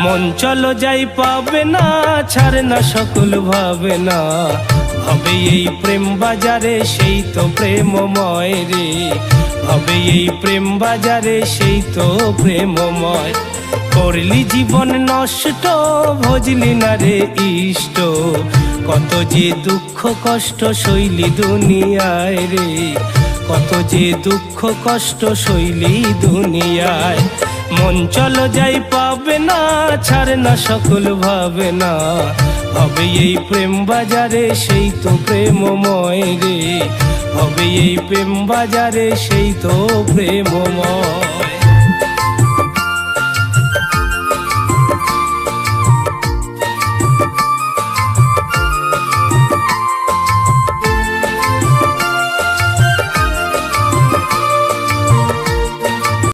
মন চলো যাই পাবে না, ছাড়ে না সকল ভাবে না, ভাবে এই প্রেম বাজারে সেই তো প্রেমময় রে, ভাবে এই প্রেম বাজারে সেই তো প্রেমময়। করলি জীবন নষ্ট, ভজলি না রে ইষ্ট, কত যে দুঃখ কষ্ট সইলি দুনিয়ায় রে, কত যে দুঃখ কষ্ট সইলি দুনিয়ায়। মন চলো যাই পাবে না, ছাড়ে না সকল ভাবে না, ভাবে এই প্রেম বাজারে সেই তো প্রেমময় রে, ভাবে এই প্রেম বাজারে সেই তো প্রেমময়।